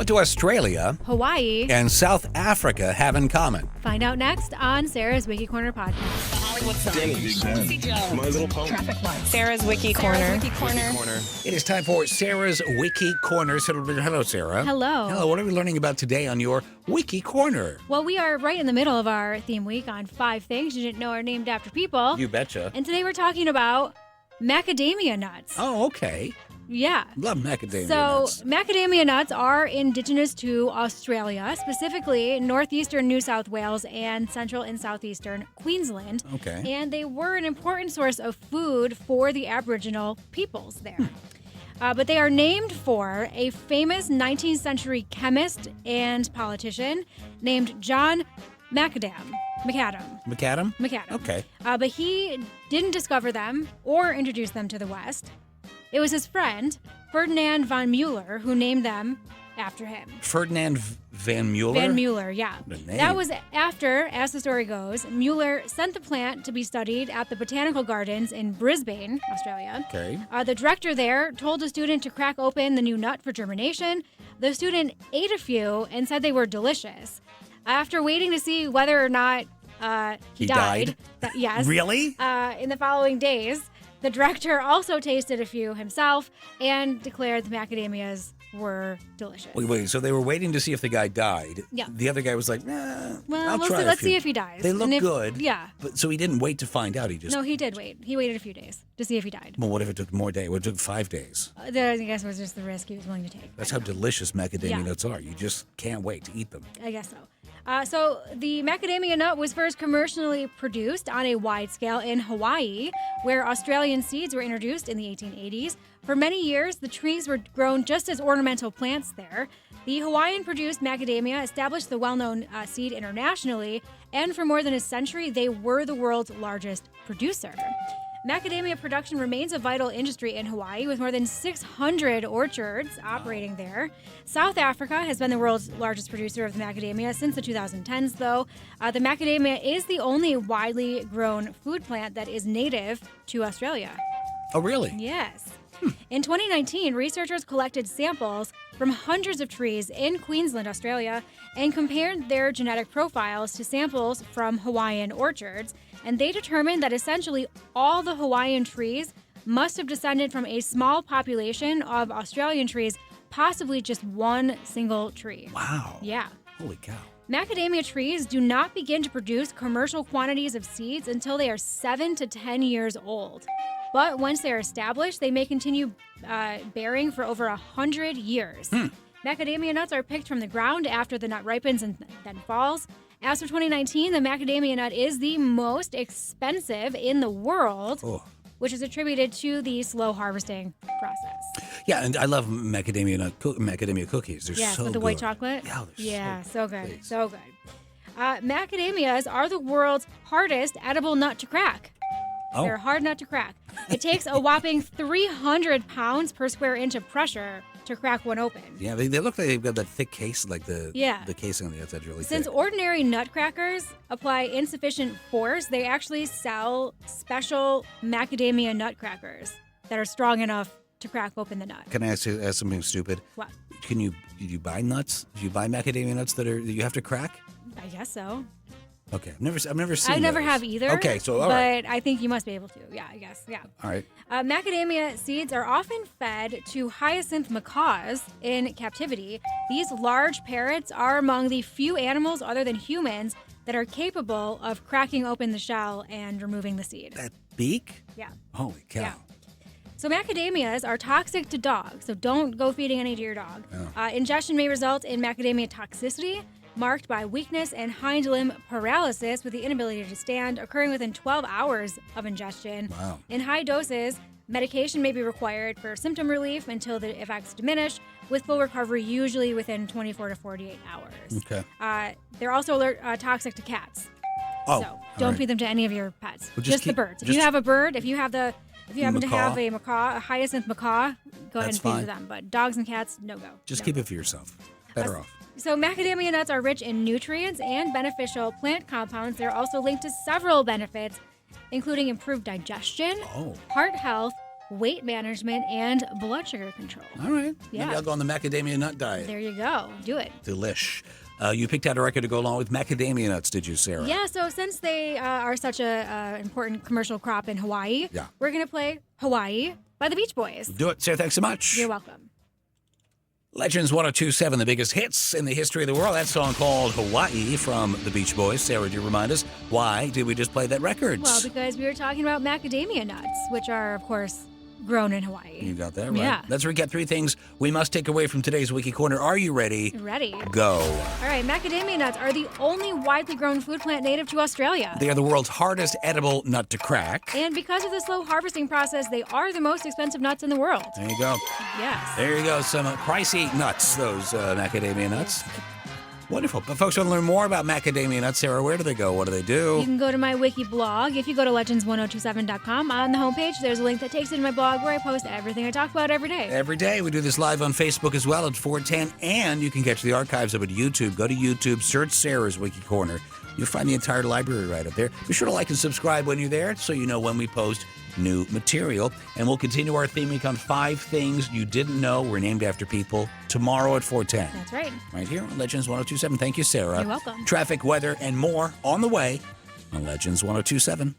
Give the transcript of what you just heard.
What do Australia, Hawaii, and South Africa have in common? Find out next on Sarah's Wiki Corner podcast. Hollywood sign. My Little Pony. Traffic lights. Sarah's Wiki Corner. It is time for Sarah's Wiki Corner. Hello, Sarah. Hello. Hello. What are we learning about today on your Wiki Corner? Well, we are right in the middle of our theme week on 5 things you didn't know are named after people. You betcha. And today we're talking about macadamia nuts. Oh, okay. Yeah. Love macadamia So, nuts. macadamia nuts are indigenous to Australia, specifically northeastern New South Wales and central and southeastern Queensland. Okay. And they were an important source of food for the Aboriginal peoples there. But they are named for a famous 19th century chemist and politician named John Macadam. Macadam? Okay. But he didn't discover them or introduce them to the West. It was his friend, Ferdinand von Mueller, who named them after him. Ferdinand van Mueller? Van Mueller, yeah. What a name. That was after, as the story goes, Mueller sent the plant to be studied at the Botanical Gardens in Brisbane, Australia. Okay. The director there told the student to crack open the new nut for germination. The student ate a few and said they were delicious. After waiting to see whether or not he died. Yes. Really? In the following days, the director also tasted a few himself and declared the macadamias were delicious. Wait. So they were waiting to see if the guy died. Yeah. The other guy was like, nah, Well, I'll try let's a few. see if he dies. They look And good. Yeah. But so he didn't wait to find out. He just. No, he did wait. He waited a few days to see if he died. Well, what if it took more days? What if it took 5 days? I guess it was just the risk he was willing to take. That's how delicious macadamia Yeah. nuts are. You just can't wait to eat them. I guess so. So the macadamia nut was first commercially produced on a wide scale in Hawaii, where Australian seeds were introduced in the 1880s. For many years, the trees were grown just as ornamental plants there. The Hawaiian-produced macadamia established the well-known seed internationally, and for more than a century, they were the world's largest producer. Macadamia production remains a vital industry in Hawaii, with more than 600 orchards operating there. South Africa has been the world's largest producer of the macadamia since the 2010s, though. The macadamia is the only widely grown food plant that is native to Australia. Oh, really? Yes. In 2019, researchers collected samples from hundreds of trees in Queensland, Australia, and compared their genetic profiles to samples from Hawaiian orchards. And they determined that essentially all the Hawaiian trees must have descended from a small population of Australian trees, possibly just one single tree. Wow. Yeah. Holy cow. Macadamia trees do not begin to produce commercial quantities of seeds until they are 7 to 10 years old. But once they are established, they may continue bearing for over 100 years. Macadamia nuts are picked from the ground after the nut ripens and then falls. As for 2019, the macadamia nut is the most expensive in the world, which is attributed to the slow harvesting process. Yeah, and I love macadamia cookies. They're so with the good. white chocolate. Yeah, they're so good. Please. So good. Macadamias are the world's hardest edible nut to crack. Oh. They're a hard nut to crack. It takes a whopping 300 pounds per square inch of pressure to crack one open. Yeah, they look like they've got that thick case, like the casing on the outside's really Since thick. ordinary nutcrackers apply insufficient force, they actually sell special macadamia nutcrackers that are strong enough to crack open the nut. Can I ask something stupid? What? Did you buy nuts? Did you buy macadamia nuts that you have to crack? I guess so. Okay, I've never seen. I never those. have either. Okay, so all right. But I think you must be able to. Yeah, I guess. Yeah. All right. Macadamia seeds are often fed to hyacinth macaws in captivity. These large parrots are among the few animals other than humans that are capable of cracking open the shell and removing the seed. That beak? Yeah. Holy cow. Yeah. So macadamias are toxic to dogs, so don't go feeding any to your dog. Oh. Ingestion may result in macadamia toxicity, marked by weakness and hind limb paralysis with the inability to stand, occurring within 12 hours of ingestion. Wow. In high doses, medication may be required for symptom relief until the effects diminish, with full recovery usually within 24 to 48 hours. Okay. They're also toxic to cats. Oh, So don't feed them to any of your pets. Well, just the birds. If you have a bird, if you happen to have a macaw, a hyacinth macaw, go ahead and feed it to them. But dogs and cats, no go. Just keep it for yourself. Better off. So macadamia nuts are rich in nutrients and beneficial plant compounds. They're also linked to several benefits, including improved digestion, heart health, weight management, and blood sugar control. All right. Yeah. Maybe I'll go on the macadamia nut diet. There you go. Do it. Delish. You picked out a record to go along with macadamia nuts, did you, Sarah? Yeah, so since they are such a important commercial crop in Hawaii, we're going to play Hawaii by the Beach Boys. Do it. Sarah, thanks so much. You're welcome. Legends 1027, the biggest hits in the history of the world. That song called Hawaii from the Beach Boys. Sarah, do you remind us, why did we just play that record? Well, because we were talking about macadamia nuts, which are, of course, grown in Hawaii. You got that right. Yeah. Let's recap 3 things we must take away from today's Wiki Corner. Are you ready? Ready. Go. All right, macadamia nuts are the only widely grown food plant native to Australia. They are the world's hardest edible nut to crack. And because of the slow harvesting process, they are the most expensive nuts in the world. There you go. Yes. There you go. Some pricey nuts, those macadamia nuts. Wonderful. But folks want to learn more about macadamia nuts, Sarah, where do they go? What do they do? You can go to my Wiki blog. If you go to legends1027.com, on the homepage, there's a link that takes you to my blog where I post everything I talk about every day. Every day. We do this live on Facebook as well at 410, and you can catch the archives up at YouTube. Go to YouTube, search Sarah's Wiki Corner. You'll find the entire library right up there. Be sure to like and subscribe when you're there so you know when we post new material. And we'll continue our theme week on 5 things you didn't know were named after people tomorrow at 410. That's right. Right here on Legends 1027. Thank you, Sarah. You're welcome. Traffic, weather, and more on the way on Legends 1027.